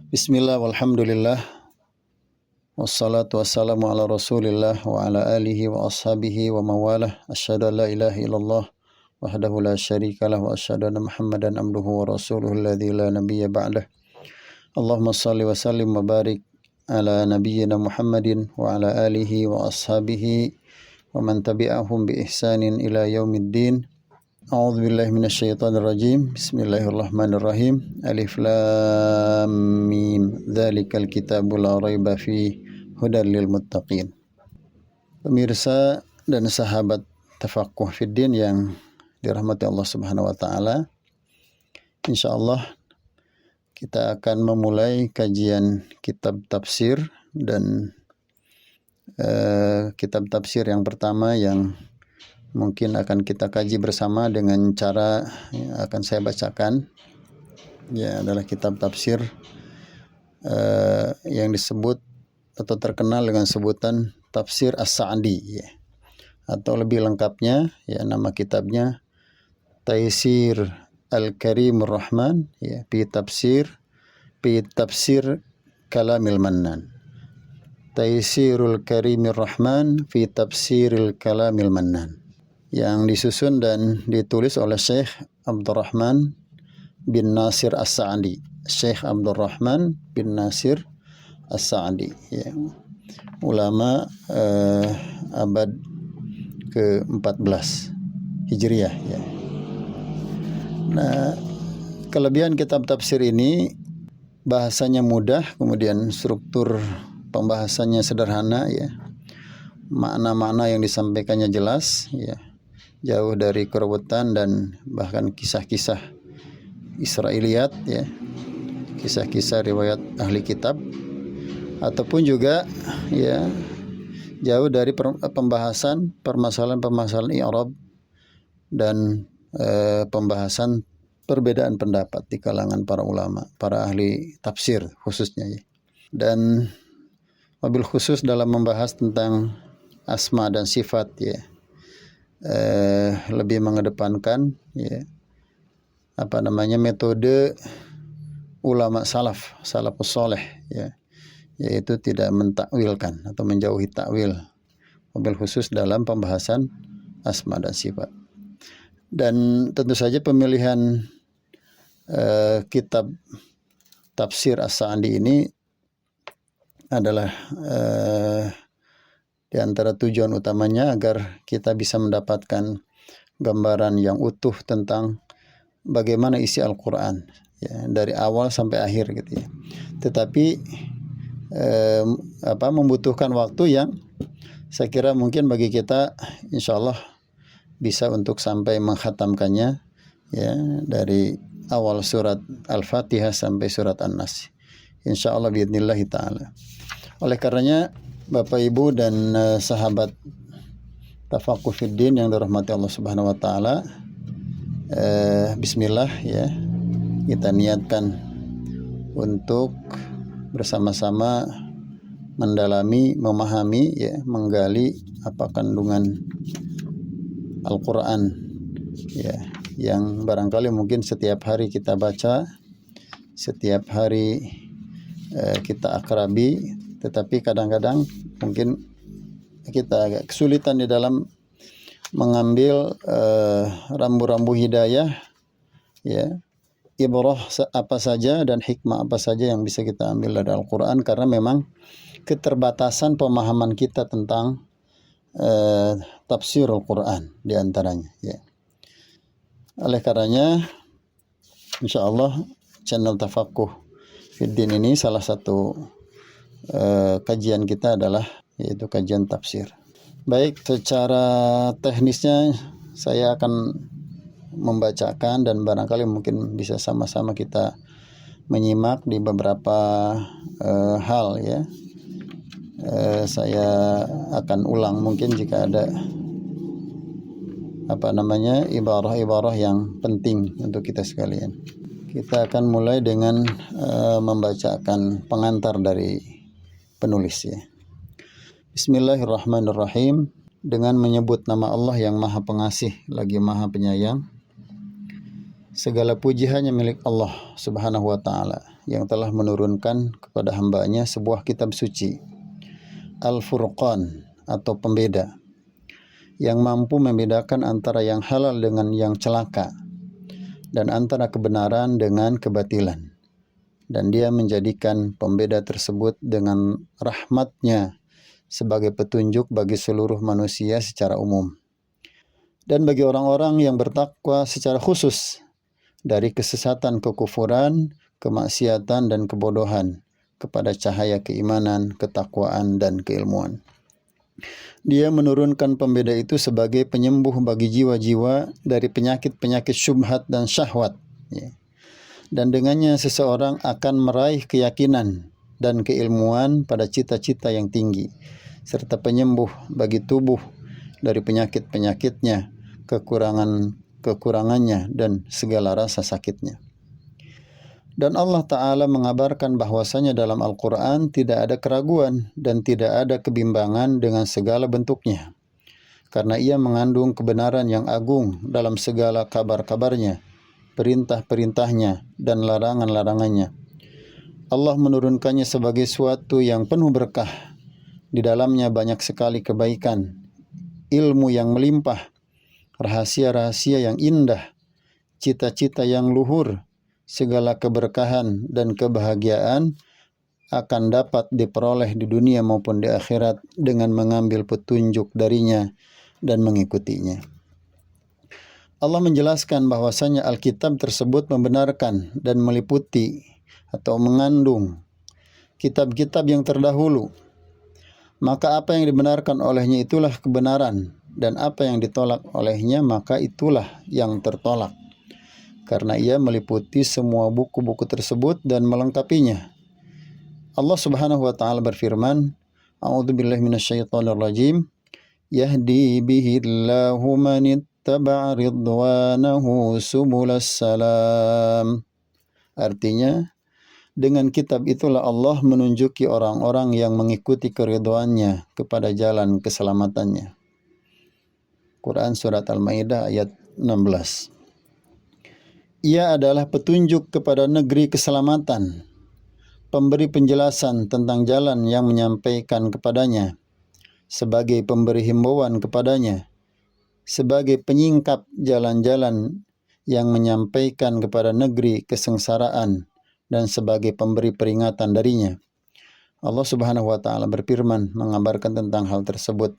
Bismillah walhamdulillah wassalatu wassalamu ala rasulillah wa ala alihi wa ashabihi wa mawalah. Asyhadu an la ilaha illallah wahdahu la syarikalah wa asyhadu anna Muhammadan abduhu wa rasuluhu alladzi la nabiyya ba'dah. Allahumma shalli wa sallim wa barik ala nabiyyina Muhammadin wa ala alihi wa ashabihi wa man tabi'ahum bi ihsanin ila yaumiddin. A'udzu billahi minasyaitonir rajim. Bismillahirrahmanirrahim. Alif lam mim. Dzalikal kitabu la raiba fi hudal lil muttaqin. Pemirsa dan sahabat Tafaqquh Fiddin yang dirahmati Allah Subhanahu wa taala. Insyaallah kita akan memulai kajian kitab tafsir dan kitab tafsir yang pertama yang mungkin akan kita kaji bersama dengan cara yang akan saya bacakan, ya, adalah kitab tafsir yang disebut atau terkenal dengan sebutan Tafsir As-Sa'di, ya. Atau lebih lengkapnya, ya, nama kitabnya Taysir Al-Karimur Rahman, ya, fi tafsir Kalamil Mannan. Taysirul Karimir Rahman fi tafsiril Kalamil Mannan, yang disusun dan ditulis oleh Syekh Abdurrahman bin Nasir As-Sa'di. Syekh Abdurrahman bin Nasir As-Sa'di, ya, ulama abad ke-14 Hijriah, ya. Nah, kelebihan kitab tafsir ini bahasanya mudah, kemudian struktur pembahasannya sederhana, ya. Makna-makna yang disampaikannya jelas, ya. Jauh dari keruwetan dan bahkan kisah-kisah Israiliyat, ya, kisah-kisah riwayat ahli kitab, ataupun juga, ya, jauh dari pembahasan permasalahan-permasalahan i'rab dan pembahasan perbedaan pendapat di kalangan para ulama, para ahli tafsir khususnya, ya. Dan wabil khusus dalam membahas tentang asma dan sifat, ya, lebih mengedepankan, ya, metode ulama salafus saleh, ya, yaitu tidak mentakwilkan atau menjauhi takwil, wabil khusus dalam pembahasan asma dan sifat. Dan tentu saja pemilihan kitab tafsir As-Sa'di ini adalah di antara tujuan utamanya agar kita bisa mendapatkan gambaran yang utuh tentang bagaimana isi Al-Quran, ya, dari awal sampai akhir, gitu, ya. Tetapi membutuhkan waktu yang saya kira mungkin bagi kita insyaallah bisa untuk sampai menghatamkannya, ya, dari awal surat Al-Fatihah sampai surat An-Nas, insyaallah biidznillah taala. Oleh karenanya Bapak Ibu dan sahabat Tafaqquh Fiddin yang dirahmati Allah Subhanahu wa taala, bismillah, ya, kita niatkan untuk bersama-sama mendalami, memahami, ya, menggali apa kandungan Al-Qur'an, ya, yang barangkali mungkin setiap hari kita baca, setiap hari kita akrabi, tetapi kadang-kadang mungkin kita agak kesulitan di dalam mengambil rambu-rambu hidayah, ya, ibrah apa saja dan hikmah apa saja yang bisa kita ambil dari Al-Quran, karena memang keterbatasan pemahaman kita tentang tafsir Al-Quran diantaranya, ya. Oleh karenanya insyaallah channel Tafaqquh Fiddin ini salah satu kajian kita adalah yaitu kajian tafsir. Baik, secara teknisnya saya akan membacakan dan barangkali mungkin bisa sama-sama kita menyimak di beberapa hal, ya. Saya akan ulang mungkin jika ada ibarah-ibarah yang penting untuk kita sekalian. Kita akan mulai dengan membacakan pengantar dari penulis, ya. Bismillahirrahmanirrahim. Dengan menyebut nama Allah yang Maha Pengasih lagi Maha Penyayang. Segala puji hanya milik Allah Subhanahu wa taala. yang telah menurunkan kepada hambanya sebuah kitab suci, Al-Furqan atau pembeda, yang mampu membedakan antara yang halal dengan yang celaka, dan antara kebenaran dengan kebatilan. Dan dia menjadikan pembeda tersebut dengan rahmatnya sebagai petunjuk bagi seluruh manusia secara umum, dan bagi orang-orang yang bertakwa secara khusus dari kesesatan, kekufuran, kemaksiatan, dan kebodohan kepada cahaya keimanan, ketakwaan, dan keilmuan. Dia menurunkan pembeda itu sebagai penyembuh bagi jiwa-jiwa dari penyakit-penyakit syubhat dan syahwat. Dan dengannya seseorang akan meraih keyakinan dan keilmuan pada cita-cita yang tinggi, serta penyembuh bagi tubuh dari penyakit-penyakitnya, kekurangannya, dan segala rasa sakitnya. Dan Allah Ta'ala mengabarkan bahwasanya dalam Al-Quran tidak ada keraguan dan tidak ada kebimbangan dengan segala bentuknya, karena ia mengandung kebenaran yang agung dalam segala kabar-kabarnya, perintah-perintahnya, dan larangan-larangannya. Allah menurunkannya sebagai suatu yang penuh berkah. Di dalamnya banyak sekali kebaikan, ilmu yang melimpah, rahasia-rahasia yang indah, cita-cita yang luhur, segala keberkahan dan kebahagiaan akan dapat diperoleh di dunia maupun di akhirat dengan mengambil petunjuk darinya dan mengikutinya. Allah menjelaskan bahwasanya Alkitab tersebut membenarkan dan meliputi atau mengandung kitab-kitab yang terdahulu. Maka apa yang dibenarkan olehnya itulah kebenaran, dan apa yang ditolak olehnya maka itulah yang tertolak, karena ia meliputi semua buku-buku tersebut dan melengkapinya. Allah Subhanahu wa taala berfirman, A'udzubillahi minasyaitonirrajim, yahdi bihillahu man ittaba'a ridwanahu subulas salam. Artinya, dengan kitab itulah Allah menunjuki orang-orang yang mengikuti keridhoannya kepada jalan keselamatannya. Quran Surat Al-Maidah ayat 16. Ia adalah petunjuk kepada negeri keselamatan, pemberi penjelasan tentang jalan yang menyampaikan kepadanya, sebagai pemberi himbauan kepadanya, sebagai penyingkap jalan-jalan yang menyampaikan kepada negeri kesengsaraan, dan sebagai pemberi peringatan darinya. Allah Subhanahu wa taala berfirman mengabarkan tentang hal tersebut.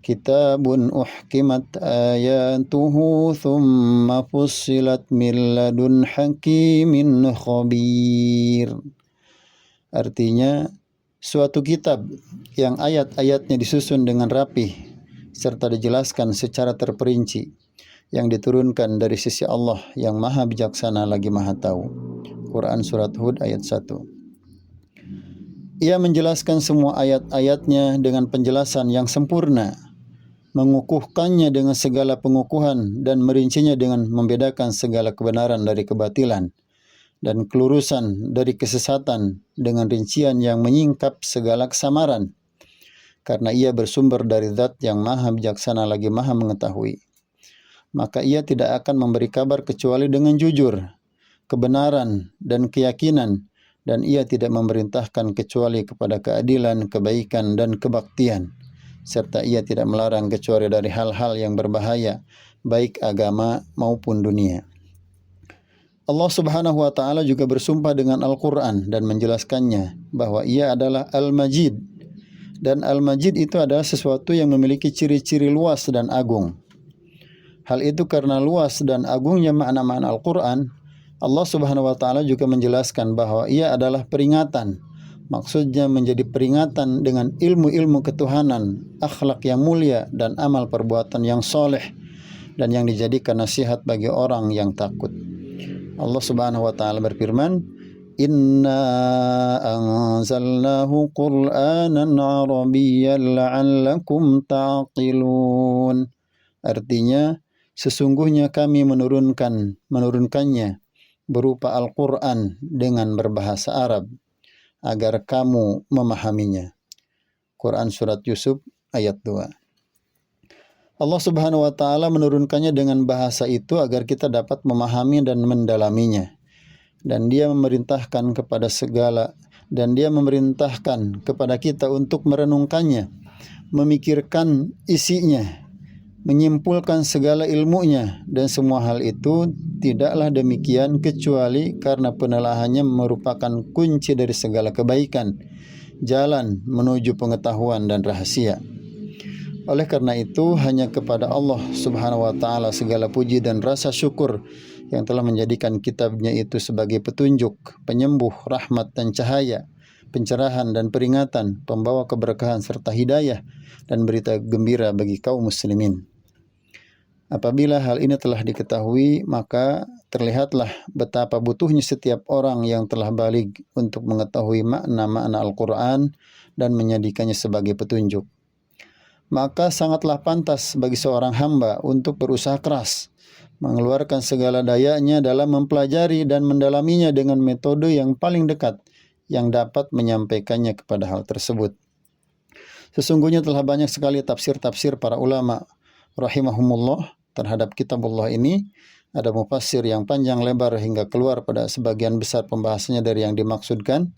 Kitabun uhkimat ayatuhu thumma fussilat min ladun hakimin khabir. Artinya, suatu kitab yang ayat-ayatnya disusun dengan rapih serta dijelaskan secara terperinci, yang diturunkan dari sisi Allah yang maha bijaksana lagi maha tahu. Quran Surat Hud ayat 1. Ia menjelaskan semua ayat-ayatnya dengan penjelasan yang sempurna, mengukuhkannya dengan segala pengukuhan, dan merincinya dengan membedakan segala kebenaran dari kebatilan, dan kelurusan dari kesesatan dengan rincian yang menyingkap segala kesamaran, karena ia bersumber dari Zat yang maha bijaksana lagi maha mengetahui. Maka ia tidak akan memberi kabar kecuali dengan jujur, kebenaran, dan keyakinan, dan ia tidak memerintahkan kecuali kepada keadilan, kebaikan, dan kebaktian, serta ia tidak melarang kecuali dari hal-hal yang berbahaya, baik agama maupun dunia. Allah Subhanahu wa taala juga bersumpah dengan Al-Quran dan menjelaskannya bahwa ia adalah Al-Majid, dan Al-Majid itu adalah sesuatu yang memiliki ciri-ciri luas dan agung. Hal itu karena luas dan agungnya makna-makna Al-Quran, Allah Subhanahu wa taala juga menjelaskan bahwa ia adalah peringatan. Maksudnya menjadi peringatan dengan ilmu-ilmu ketuhanan, akhlak yang mulia, dan amal perbuatan yang soleh, dan yang dijadikan nasihat bagi orang yang takut. Allah Subhanahu wa taala berfirman, Inna anzalnahu Qur'anan Arabiyyan la'allakum ta'qilun. Artinya, sesungguhnya kami menurunkannya berupa Al-Quran dengan berbahasa Arab, agar kamu memahaminya. Quran Surat Yusuf ayat 2. Allah Subhanahu wa taala menurunkannya dengan bahasa itu agar kita dapat memahami dan mendalaminya. dan Dia memerintahkan kepada kita untuk merenungkannya, memikirkan isinya, menyimpulkan segala ilmunya, dan semua hal itu tidaklah demikian kecuali karena penelaahannya merupakan kunci dari segala kebaikan, jalan menuju pengetahuan dan rahasia. Oleh karena itu, hanya kepada Allah Subhanahu wa Ta'ala segala puji dan rasa syukur yang telah menjadikan kitabnya itu sebagai petunjuk, penyembuh, rahmat dan cahaya, pencerahan dan peringatan, pembawa keberkahan serta hidayah dan berita gembira bagi kaum muslimin. Apabila hal ini telah diketahui, maka terlihatlah betapa butuhnya setiap orang yang telah baligh untuk mengetahui makna-makna Al-Quran dan menjadikannya sebagai petunjuk. Maka sangatlah pantas bagi seorang hamba untuk berusaha keras, mengeluarkan segala dayanya dalam mempelajari dan mendalaminya dengan metode yang paling dekat yang dapat menyampaikannya kepada hal tersebut. Sesungguhnya telah banyak sekali tafsir-tafsir para ulama rahimahumullah terhadap kitab Allah ini. Ada mufassir yang panjang lebar hingga keluar pada sebagian besar pembahasannya dari yang dimaksudkan.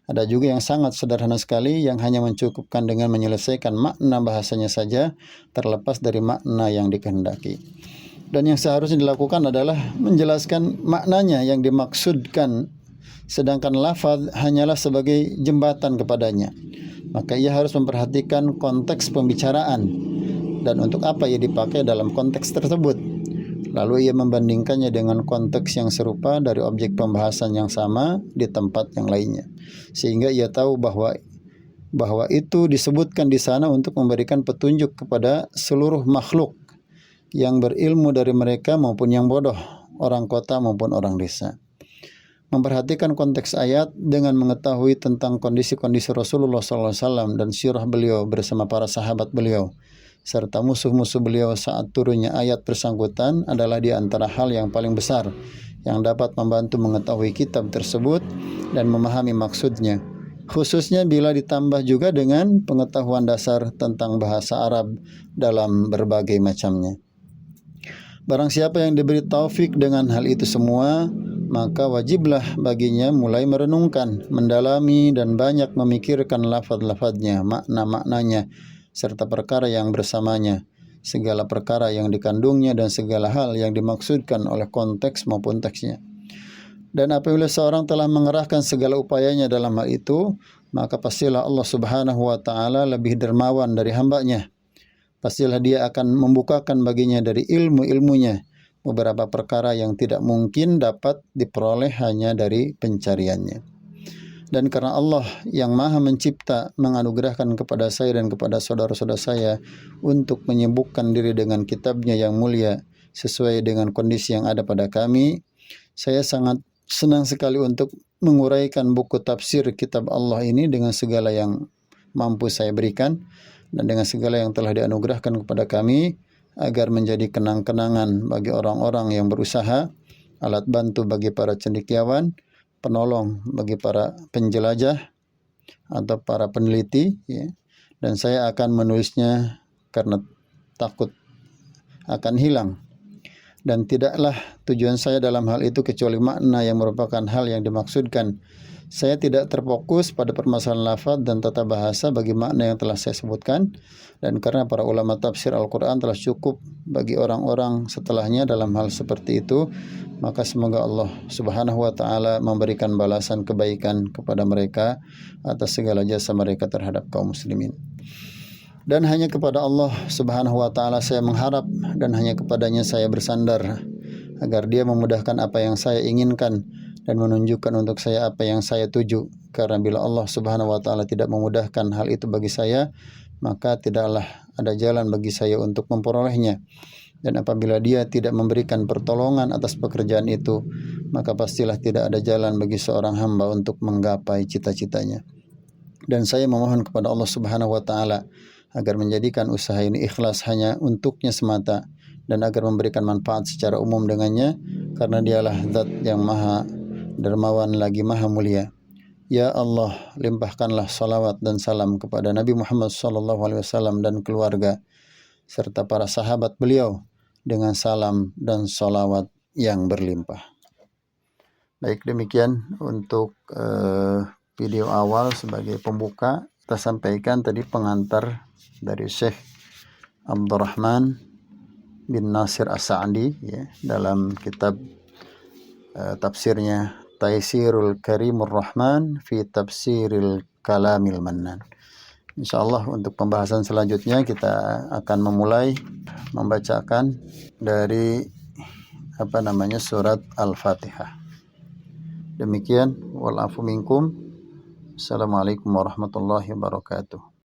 Ada juga yang sangat sederhana sekali yang hanya mencukupkan dengan menyelesaikan makna bahasanya saja terlepas dari makna yang dikehendaki. Dan yang seharusnya dilakukan adalah menjelaskan maknanya yang dimaksudkan, sedangkan lafaz hanyalah sebagai jembatan kepadanya. Maka ia harus memperhatikan konteks pembicaraan dan untuk apa ia dipakai dalam konteks tersebut. Lalu ia membandingkannya dengan konteks yang serupa dari objek pembahasan yang sama di tempat yang lainnya, sehingga ia tahu bahwa itu disebutkan di sana untuk memberikan petunjuk kepada seluruh makhluk yang berilmu dari mereka maupun yang bodoh, orang kota maupun orang desa. Memperhatikan konteks ayat dengan mengetahui tentang kondisi-kondisi Rasulullah SAW dan sirah beliau bersama para sahabat beliau serta musuh-musuh beliau saat turunnya ayat bersangkutan adalah di antara hal yang paling besar yang dapat membantu mengetahui kitab tersebut dan memahami maksudnya, khususnya bila ditambah juga dengan pengetahuan dasar tentang bahasa Arab dalam berbagai macamnya. Barang siapa yang diberi taufik dengan hal itu semua, maka wajiblah baginya mulai merenungkan, mendalami dan banyak memikirkan lafaz-lafaznya, makna-maknanya, serta perkara yang bersamanya, segala perkara yang dikandungnya dan segala hal yang dimaksudkan oleh konteks maupun teksnya. Dan apabila seorang telah mengerahkan segala upayanya dalam hal itu, maka pastilah Allah Subhanahu wa Ta'ala lebih dermawan dari hambanya. Pastilah Dia akan membukakan baginya dari ilmu-ilmunya beberapa perkara yang tidak mungkin dapat diperoleh hanya dari pencariannya. Dan karena Allah yang Maha Mencipta menganugerahkan kepada saya dan kepada saudara-saudara saya untuk menyibukkan diri dengan kitabnya yang mulia sesuai dengan kondisi yang ada pada kami, saya sangat senang sekali untuk menguraikan buku tafsir kitab Allah ini dengan segala yang mampu saya berikan dan dengan segala yang telah dianugerahkan kepada kami agar menjadi kenang-kenangan bagi orang-orang yang berusaha, alat bantu bagi para cendekiawan, penolong bagi para penjelajah atau para peneliti, ya. Dan saya akan menulisnya karena takut akan hilang. Dan tidaklah tujuan saya dalam hal itu kecuali makna yang merupakan hal yang dimaksudkan. Saya tidak terfokus pada permasalahan lafaz dan tata bahasa bagi makna yang telah saya sebutkan, dan karena para ulama tafsir Al-Quran telah cukup bagi orang-orang setelahnya dalam hal seperti itu, maka semoga Allah Subhanahu wa Ta'ala memberikan balasan kebaikan kepada mereka atas segala jasa mereka terhadap kaum muslimin. Dan hanya kepada Allah Subhanahu wa Ta'ala saya mengharap, dan hanya kepadanya saya bersandar agar Dia memudahkan apa yang saya inginkan dan menunjukkan untuk saya apa yang saya tuju. Karena bila Allah Subhanahu wa Ta'ala tidak memudahkan hal itu bagi saya, maka tidaklah ada jalan bagi saya untuk memperolehnya. Dan apabila Dia tidak memberikan pertolongan atas pekerjaan itu, maka pastilah tidak ada jalan bagi seorang hamba untuk menggapai cita-citanya. Dan saya memohon kepada Allah Subhanahu wa Ta'ala agar menjadikan usaha ini ikhlas hanya untuknya semata, dan agar memberikan manfaat secara umum dengannya, karena Dialah Zat yang Maha Dermawan lagi Maha Mulia. Ya Allah, limpahkanlah salawat dan salam kepada Nabi Muhammad SAW dan keluarga serta para sahabat beliau dengan salam dan salawat yang berlimpah. Baik, demikian untuk video awal sebagai pembuka. Kita sampaikan tadi pengantar dari Syekh Abdurrahman bin Nasir As-Sa'di ya, dalam kitab tafsirnya Taisirul Karimur Rahman fi Tafsiril Kalamil Mannan. Insyaallah untuk pembahasan selanjutnya kita akan memulai membacakan dari surat Al-Fatihah. Demikian, wal afu minkum. Assalamualaikum warahmatullahi wabarakatuh.